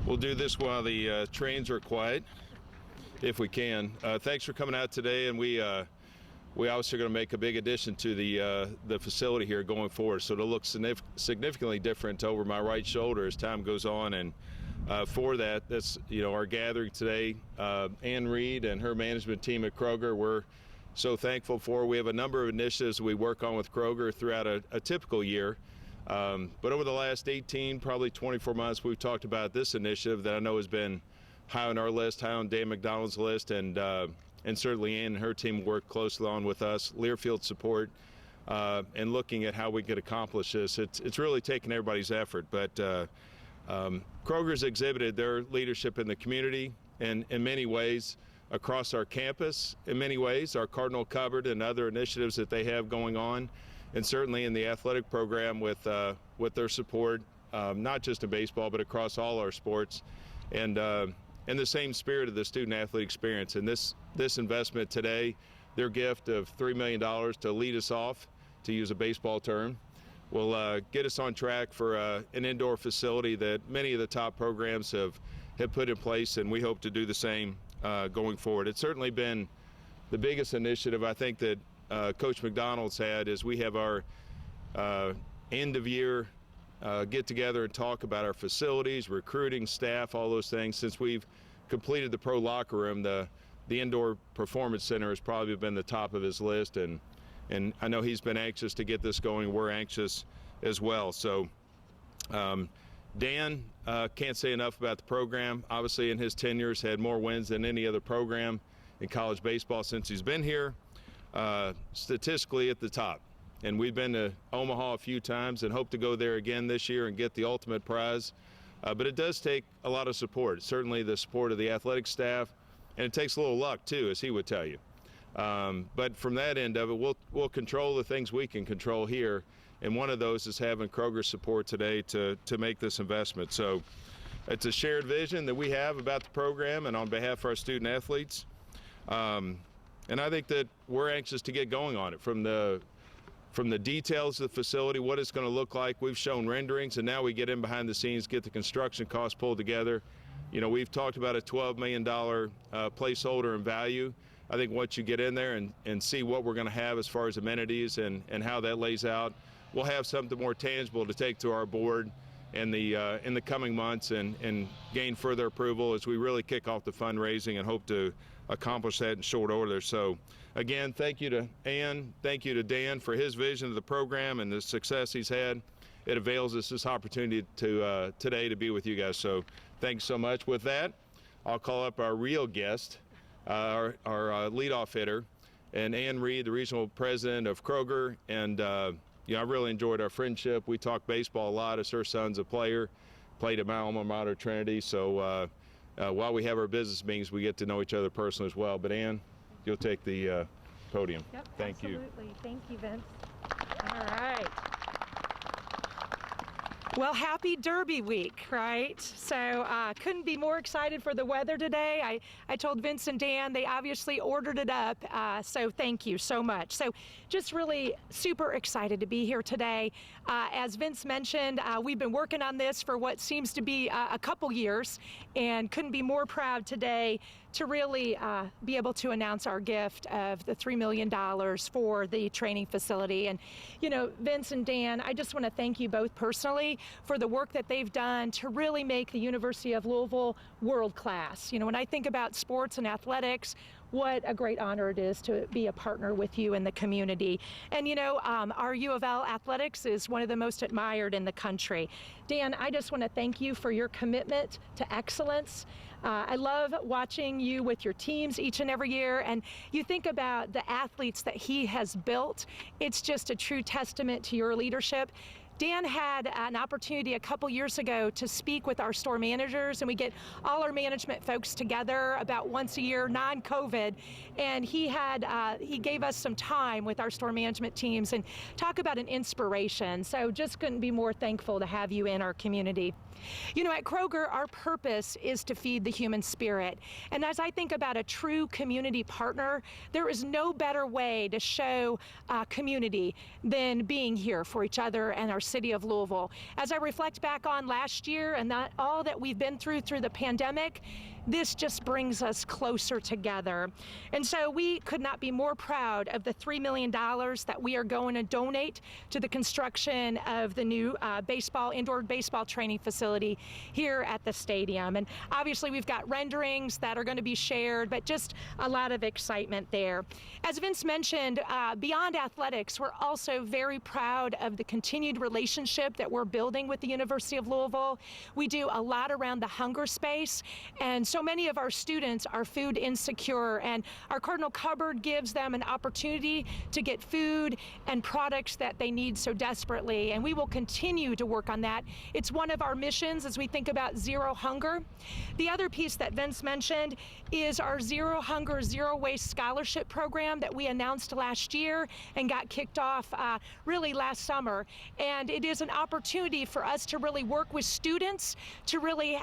We'll do this while the trains are quiet, if we can. Thanks for coming out today, and we obviously are going to make a big addition to the facility here going forward, so it'll look significantly different over my right shoulder as time goes on. And for that, that's our gathering today. Ann Reed and her management team at Kroger, we're so thankful for. We have a number of initiatives we work on with Kroger throughout a typical year. But over the last 18, probably 24 months, we've talked about this initiative that I know has been high on our list, high on Dan McDonald's list, and certainly Ann and her team work closely on with us, Learfield support, and looking at how we could accomplish this. It's really taken everybody's effort, but Kroger's exhibited their leadership in the community and in many ways across our campus, in many ways, our Cardinal Cupboard and other initiatives that they have going on, and certainly in the athletic program with their support, not just in baseball, but across all our sports, and in the same spirit of the student-athlete experience. And this investment today, their gift of $3 million to lead us off, to use a baseball term, will get us on track for an indoor facility that many of the top programs have put in place, and we hope to do the same going forward. It's certainly been the biggest initiative I think that Coach McDonald's had, is we have our end of year get together and talk about our facilities, recruiting, staff, all those things. Since we've completed the pro locker room, the indoor performance center has probably been the top of his list, and I know he's been anxious to get this going. We're anxious as well. So Dan, can't say enough about the program. Obviously in his tenure has had more wins than any other program in college baseball since he's been here. Statistically at the top, and we've been to Omaha a few times and hope to go there again this year and get the ultimate prize, but it does take a lot of support, certainly the support of the athletic staff, and it takes a little luck too, as he would tell you, but from that end of it, we'll control the things we can control here, and one of those is having Kroger support today to make this investment. So it's a shared vision that we have about the program and on behalf of our student athletes. And I think that we're anxious to get going on it, from the details of the facility, what it's going to look like. We've shown renderings, and now we get in behind the scenes, get the construction costs pulled together. We've talked about a $12 million placeholder in value. I think once you get in there and see what we're going to have as far as amenities and how that lays out, we'll have something more tangible to take to our board in the coming months and gain further approval as we really kick off the fundraising and hope to accomplish that in short order. So again, thank you to Ann, thank you to Dan for his vision of the program and the success he's had. It avails us this opportunity to today to be with you guys. So thank you so much. With that, I'll call up our real guest, our leadoff hitter, and Ann Reed, the regional president of Kroger. And I really enjoyed our friendship. We talk baseball a lot as her son's a player, played at my alma mater, Trinity. So while we have our business meetings, we get to know each other personally as well. But Ann, you'll take the podium. Yep, Thank you. Absolutely. Thank you, Vince. All right. Well, happy Derby week, right? So couldn't be more excited for the weather today. I told Vince and Dan they obviously ordered it up, so thank you so much. So just really super excited to be here today. As Vince mentioned, we've been working on this for what seems to be a couple years, and couldn't be more proud today to really be able to announce our gift of the $3 million for the training facility. And, Vince and Dan, I just want to thank you both personally for the work that they've done to really make the University of Louisville world class. When I think about sports and athletics, what a great honor it is to be a partner with you in the community. And our U of L athletics is one of the most admired in the country. Dan, I just want to thank you for your commitment to excellence. I love watching you with your teams each and every year, and you think about the athletes that he has built. It's just a true testament to your leadership. Dan had an opportunity a couple years ago to speak with our store managers, and we get all our management folks together about once a year, non-COVID, and he gave us some time with our store management teams and talk about an inspiration. So just couldn't be more thankful to have you in our community. At Kroger, our purpose is to feed the human spirit. And as I think about a true community partner, there is no better way to show community than being here for each other and our city of Louisville. As I reflect back on last year and all that we've been through the pandemic, this just brings us closer together. And so we could not be more proud of the $3 million that we are going to donate to the construction of the new indoor baseball training facility here at the stadium. And obviously we've got renderings that are going to be shared, but just a lot of excitement there. As Vince mentioned, beyond athletics, we're also very proud of the continued relationship that we're building with the University of Louisville. We do a lot around the hunger space, and so many of our students are food insecure, and our Cardinal Cupboard gives them an opportunity to get food and products that they need so desperately, and we will continue to work on that. It's one of our missions as we think about zero hunger. The other piece that Vince mentioned is our Zero Hunger, Zero Waste Scholarship Program that we announced last year and got kicked off really last summer. And it is an opportunity for us to really work with students to really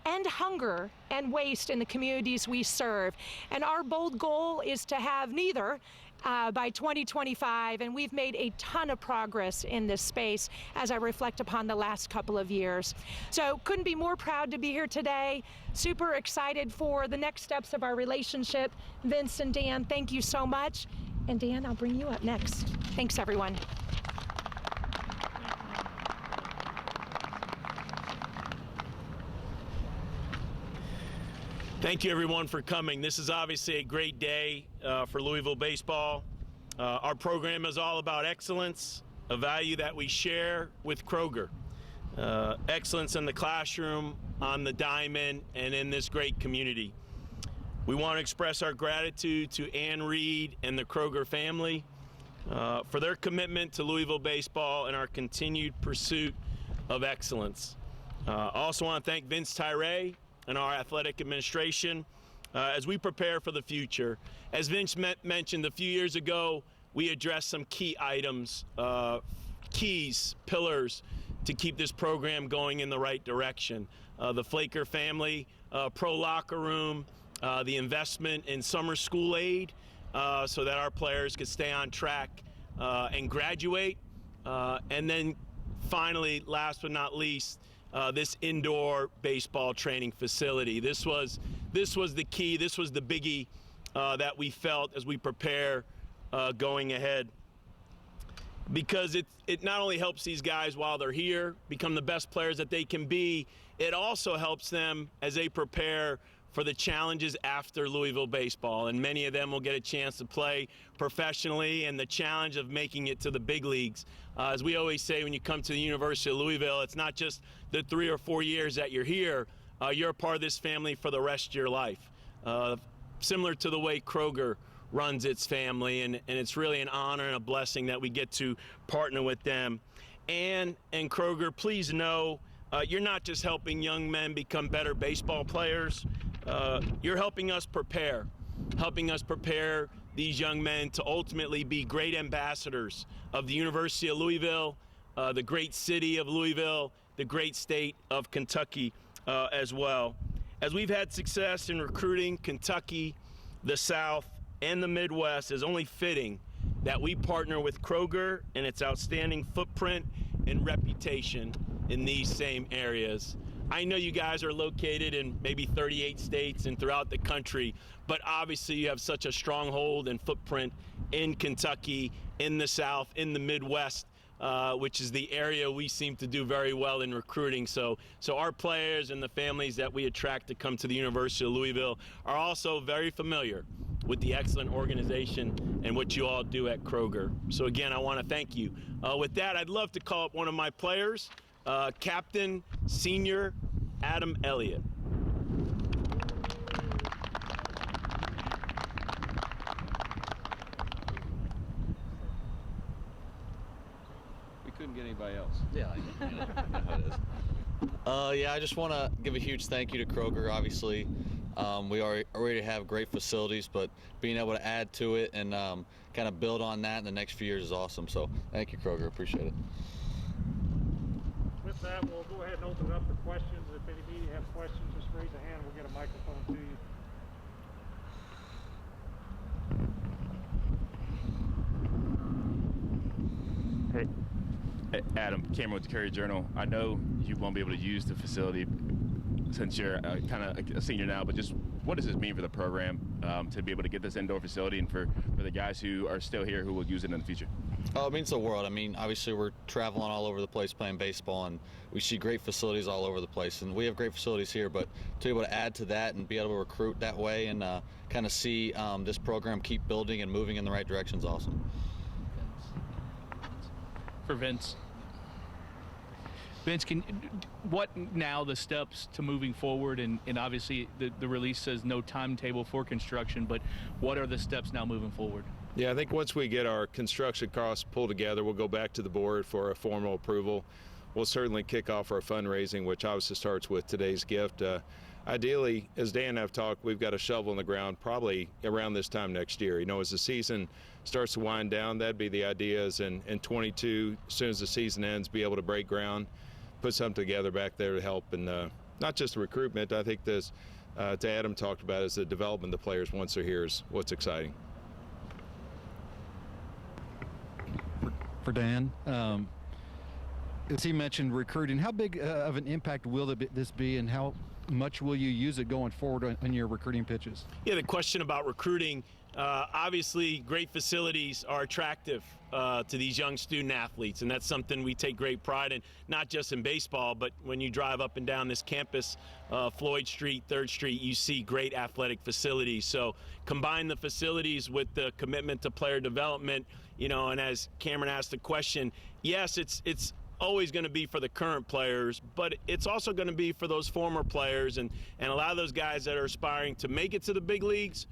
end hunger and waste in the communities we serve. And our bold goal is to have neither by 2025, and we've made a ton of progress in this space as I reflect upon the last couple of years. So couldn't be more proud to be here today. Super excited for the next steps of our relationship. Vince and Dan, thank you so much. And Dan, I'll bring you up next. Thanks, everyone. Thank you, everyone, for coming. This is obviously a great day for Louisville baseball. Our program is all about excellence, a value that we share with Kroger. Excellence in the classroom, on the diamond, and in this great community. We want to express our gratitude to Ann Reed and the Kroger family for their commitment to Louisville baseball and our continued pursuit of excellence. I also want to thank Vince Tyree and our athletic administration as we prepare for the future. As Vince mentioned, a few years ago, we addressed some key items, keys, pillars to keep this program going in the right direction. The Flaker family, pro locker room, the investment in summer school aid so that our players could stay on track and graduate. And then finally, last but not least, this indoor baseball training facility. This was the key. This was the biggie that we felt as we prepare going ahead. Because it not only helps these guys while they're here become the best players that they can be, it also helps them as they prepare for the challenges after Louisville baseball. And many of them will get a chance to play professionally, and the challenge of making it to the big leagues. As we always say, when you come to the University of Louisville, it's not just the 3 or 4 years that you're here. You're a part of this family for the rest of your life. Similar to the way Kroger runs its family, and it's really an honor and a blessing that we get to partner with them. And Kroger, please know, you're not just helping young men become better baseball players. You're helping us prepare these young men to ultimately be great ambassadors of the University of Louisville, the great city of Louisville, the great state of Kentucky as well. As we've had success in recruiting Kentucky, the South, and the Midwest, is only fitting that we partner with Kroger and its outstanding footprint and reputation in these same areas. I know you guys are located in maybe 38 states and throughout the country, but obviously you have such a stronghold and footprint in Kentucky, in the South, in the Midwest, which is the area we seem to do very well in recruiting. So our players and the families that we attract to come to the University of Louisville are also very familiar with the excellent organization and what you all do at Kroger. So again, I want to thank you. With that, I'd love to call up one of my players, Captain Senior Adam Elliott. We couldn't get anybody else. Yeah, I know how it is. Yeah, I just want to give a huge thank you to Kroger. Obviously, we already have great facilities, but being able to add to it and kind of build on that in the next few years is awesome. So thank you, Kroger. Appreciate it. With that, we'll go ahead and open it up for questions. If any of you have questions, just raise a hand. We'll get a microphone to you. Hey, Adam, Cameron with the Courier Journal. I know you won't be able to use the facility since you're kind of a senior now, but just what does this mean for the program to be able to get this indoor facility and for the guys who are still here who will use it in the future? Oh, it means the world. I mean, obviously we're traveling all over the place playing baseball, and we see great facilities all over the place, and we have great facilities here, but to be able to add to that and be able to recruit that way and kind of see this program keep building and moving in the right direction is awesome. For Vince. Vince, what now the steps to moving forward? And obviously the release says no timetable for construction, but what are the steps now moving forward? Yeah, I think once we get our construction costs pulled together, we'll go back to the board for a formal approval. We'll certainly kick off our fundraising, which obviously starts with today's gift. Ideally, as Dan and I have talked, we've got a shovel in the ground probably around this time next year. You know, as the season starts to wind down, that'd be the idea is in 22, as soon as the season ends, be able to break ground, put something together back there to help. And not just the recruitment, I think this, to Adam talked about, is the development of the players once they're here is what's exciting. For Dan, as he mentioned recruiting, how big of an impact will this be, and how much will you use it going forward on your recruiting pitches? Yeah, the question about recruiting, obviously great facilities are attractive to these young student athletes, and that's something we take great pride in, not just in baseball, but when you drive up and down this campus, Floyd Street, 3rd Street, you see great athletic facilities. So combine the facilities with the commitment to player development, you know, and as Cameron asked the question, yes, it's always going to be for the current players, but it's also going to be for those former players and a lot of those guys that are aspiring to make it to the big leagues,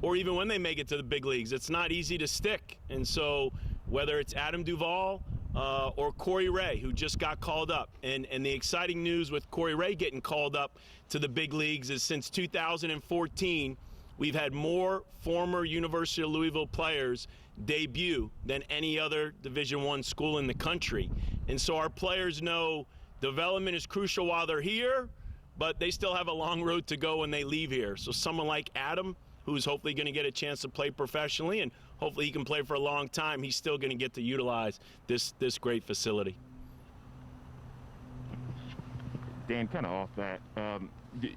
or even when they make it to the big leagues, it's not easy to stick. And so whether it's Adam Duvall or Corey Ray, who just got called up, and the exciting news with Corey Ray getting called up to the big leagues is since 2014, we've had more former University of Louisville players debut than any other Division I school in the country. And so our players know development is crucial while they're here, but they still have a long road to go when they leave here. So someone like Adam, who's hopefully going to get a chance to play professionally, and hopefully he can play for a long time, he's still going to get to utilize this great facility. Dan, kind of off that,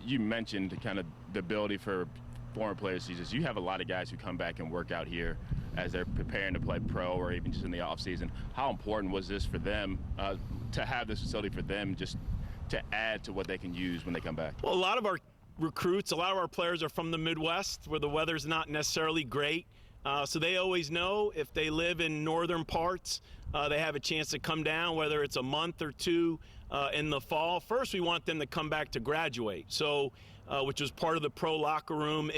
you mentioned kind of the ability for former players to use this. You have a lot of guys who come back and work out here as they're preparing to play pro or even just in the off season. How important was this for them to have this facility for them just to add to what they can use when they come back? Well, a lot of our recruits, a lot of our players are from the Midwest where the weather's not necessarily great. So they always know if they live in northern parts, they have a chance to come down, whether it's a month or two in the fall. First, we want them to come back to graduate, so which was part of the pro locker room.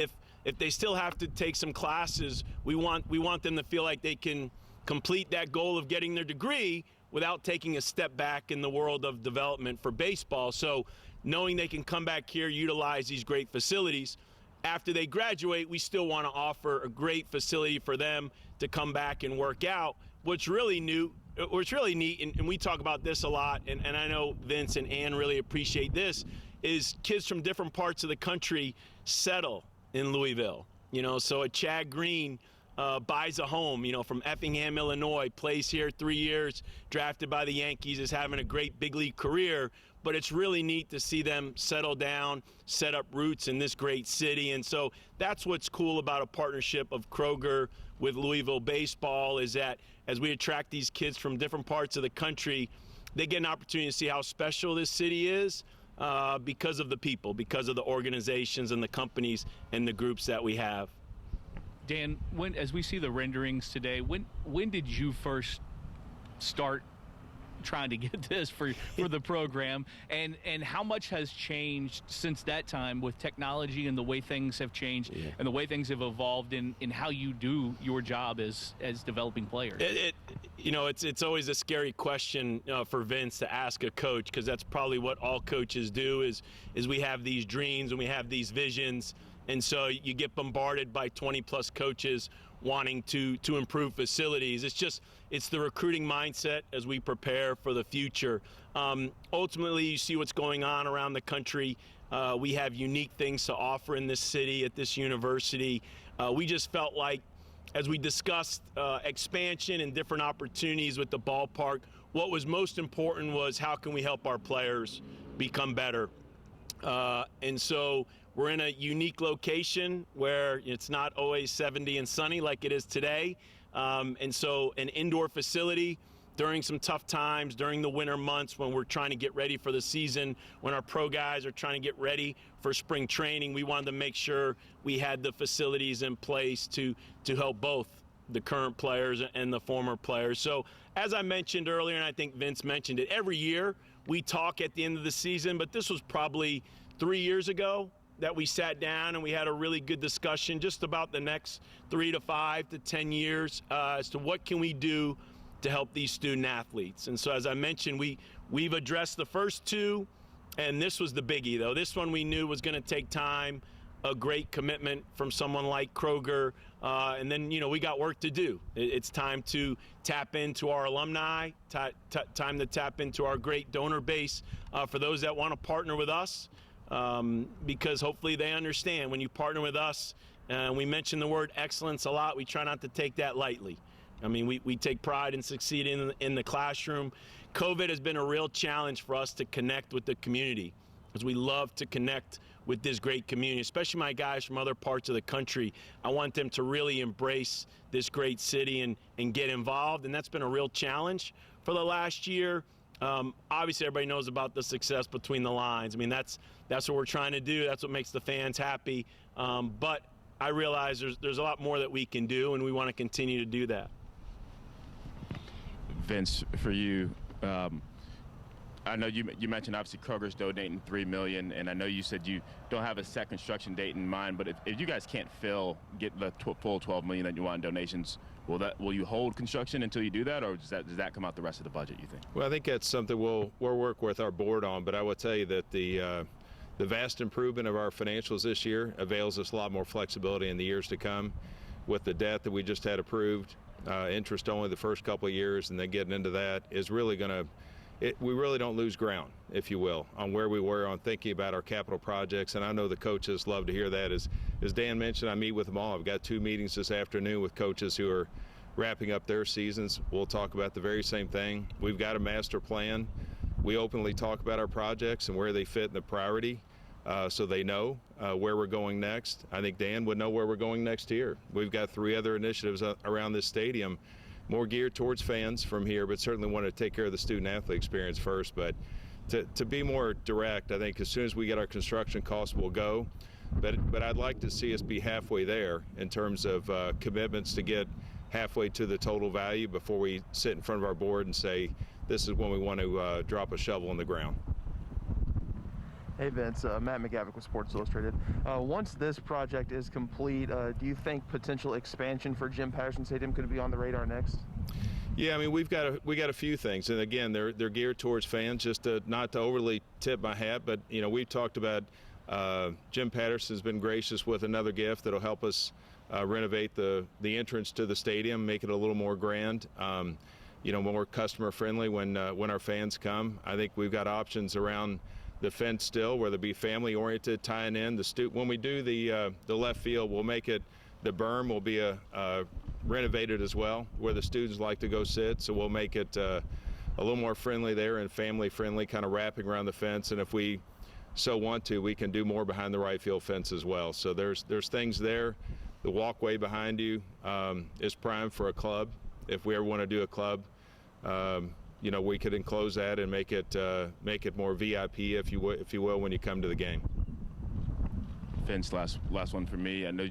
If they still have to take some classes, we want them to feel like they can complete that goal of getting their degree without taking a step back in the world of development for baseball. So knowing they can come back here, utilize these great facilities. After they graduate, we still want to offer a great facility for them to come back and work out. What's really neat, and we talk about this a lot, and I know Vince and Ann really appreciate this, is kids from different parts of the country settle in Louisville. You know, so a Chad Green buys a home, you know, from Effingham, Illinois, plays here 3 years, drafted by the Yankees, is having a great big league career. But it's really neat to see them settle down, set up roots in this great city. And so that's what's cool about a partnership of Kroger with Louisville baseball, is that as we attract these kids from different parts of the country, they get an opportunity to see how special this city is because of the people, because of the organizations and the companies and the groups that we have. Dan, as we see the renderings today, when did you first start trying to get this for the program, and how much has changed since that time with technology and the way things have changed and the way things have evolved in how you do your job as developing players? It's always a scary question for Vince to ask a coach, because that's probably what all coaches do is we have these dreams and we have these visions, and so you get bombarded by 20 plus coaches wanting to improve facilities. It's the recruiting mindset as we prepare for the future. Ultimately, you see what's going on around the country. We have unique things to offer in this city, at this university. We just felt like as we discussed expansion and different opportunities with the ballpark, what was most important was how can we help our players become better. And so we're in a unique location where it's not always 70 and sunny like it is today. And so an indoor facility during some tough times, during the winter months when we're trying to get ready for the season, when our pro guys are trying to get ready for spring training, we wanted to make sure we had the facilities in place to help both the current players and the former players. So as I mentioned earlier, and I think Vince mentioned it, every year we talk at the end of the season, but this was probably 3 years ago that we sat down and we had a really good discussion just about the next 3 to 5 to 10 years as to what can we do to help these student athletes. And so as I mentioned, we've addressed the first two, and this was the biggie though. This one we knew was going to take time, a great commitment from someone like Kroger, and then we got work to do. It's time to tap into our alumni, time to tap into our great donor base for those that want to partner with us, because hopefully they understand when you partner with us, we mention the word excellence a lot, we try not to take that lightly. I mean, we take pride in succeeding in the classroom. COVID has been a real challenge for us to connect with the community, because we love to connect with this great community, especially my guys from other parts of the country. I want them to really embrace this great city and get involved, and that's been a real challenge for the last year. Obviously, everybody knows about the success between the lines. I mean, that's what we're trying to do. That's what makes the fans happy. But I realize there's a lot more that we can do, and we want to continue to do that. Vince, for you, I know you mentioned obviously Kroger's donating $3 million, and I know you said you don't have a set construction date in mind. But if you guys can't get the full $12 million that you want in donations, will you hold construction until you do that, or does that come out the rest of the budget, you think? Well, I think that's something we'll work with our board on. But I will tell you that the vast improvement of our financials this year avails us a lot more flexibility in the years to come. With the debt that we just had approved, interest only the first couple of years, and then getting into that is really going to. We really don't lose ground, if you will, on where we were on thinking about our capital projects. And I know the coaches love to hear that. As Dan mentioned, I meet with them all. I've got 2 meetings this afternoon with coaches who are wrapping up their seasons. We'll talk about the very same thing. We've got a master plan. We openly talk about our projects and where they fit in the priority, so they know where we're going next. I think Dan would know where we're going next year. We've got 3 other initiatives around this stadium, more geared towards fans from here, but certainly want to take care of the student-athlete experience first. But to be more direct, I think as soon as we get our construction costs, we'll go. But I'd like to see us be halfway there in terms of commitments to get halfway to the total value before we sit in front of our board and say, this is when we want to drop a shovel in the ground. Hey Vince, Matt McGavick with Sports Illustrated. Once this project is complete, do you think potential expansion for Jim Patterson Stadium could be on the radar next? Yeah, I mean we got a few things, and again they're geared towards fans. Just not to overly tip my hat, but we've talked about Jim Patterson's been gracious with another gift that'll help us renovate the entrance to the stadium, make it a little more grand. More customer friendly when our fans come. I think we've got options around the fence still, where they'll be family oriented, tying in when we do the left field, we'll make it, the berm will be renovated as well, where the students like to go sit. So we'll make it a little more friendly there and family friendly, kind of wrapping around the fence. And if we so want to, we can do more behind the right field fence as well. So there's things there. The walkway behind you is prime for a club. If we ever want to do a club, we could enclose that and make it more VIP, if you will, when you come to the game. Vince, last one for me. I know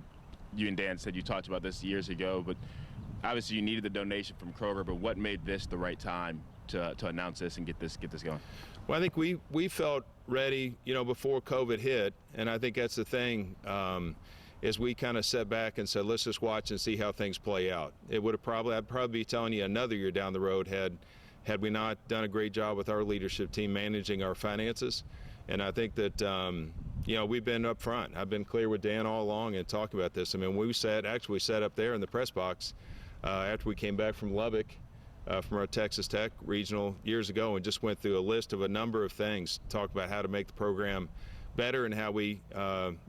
you and Dan said you talked about this years ago, but obviously you needed the donation from Kroger. But what made this the right time to announce this and get this going? Well, I think we felt ready, before COVID hit, and I think that's the thing. Is we kind of sat back and said, let's just watch and see how things play out. I'd probably be telling you another year down the road had we not done a great job with our leadership team managing our finances. And I think that, we've been up front. I've been clear with Dan all along and talking about this. I mean, we sat up there in the press box after we came back from Lubbock, from our Texas Tech regional years ago, and just went through a list of a number of things, talked about how to make the program better in how we,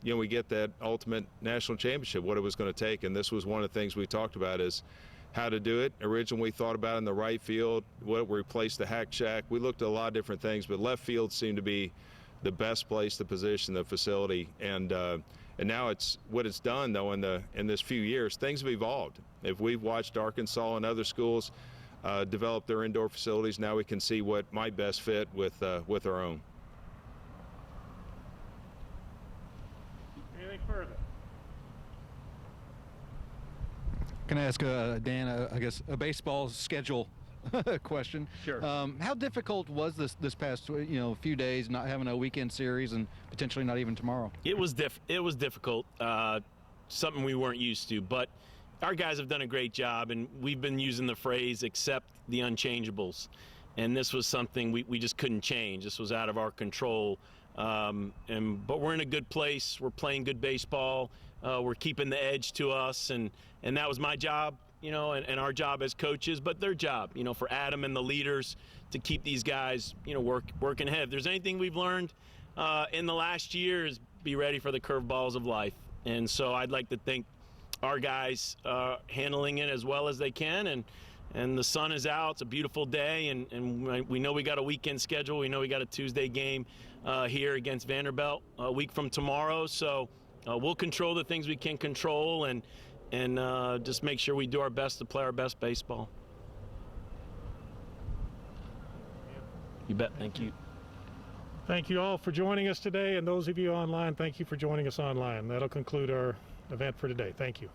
we get that ultimate national championship, what it was going to take. And this was one of the things we talked about is how to do it. Originally, we thought about in the right field, what we replaced the hack shack. We looked at a lot of different things, but left field seemed to be the best place to position the facility. And now it's what it's done, though, in this few years, things have evolved. If we've watched Arkansas and other schools develop their indoor facilities, now we can see what might best fit with our own. Anything further? Can I ask Dan, I guess, a baseball schedule question? Sure. How difficult was this past few days, not having a weekend series and potentially not even tomorrow? It was difficult, something we weren't used to, but our guys have done a great job, and we've been using the phrase "accept the unchangeables," and this was something we just couldn't change. This was out of our control, but we're in a good place. We're playing good baseball. We're keeping the edge to us, and that was my job, and our job as coaches, but their job, for Adam and the leaders to keep these guys, working ahead. If there's anything we've learned in the last year is be ready for the curveballs of life. And so I'd like to thank our guys handling it as well as they can, and the sun is out. It's a beautiful day, and we know we got a weekend schedule. We know we got a Tuesday game here against Vanderbilt a week from tomorrow. So we'll control the things we can control and just make sure we do our best to play our best baseball. You bet. Thank you. Thank you all for joining us today, and those of you online, thank you for joining us online. That'll conclude our event for today. Thank you.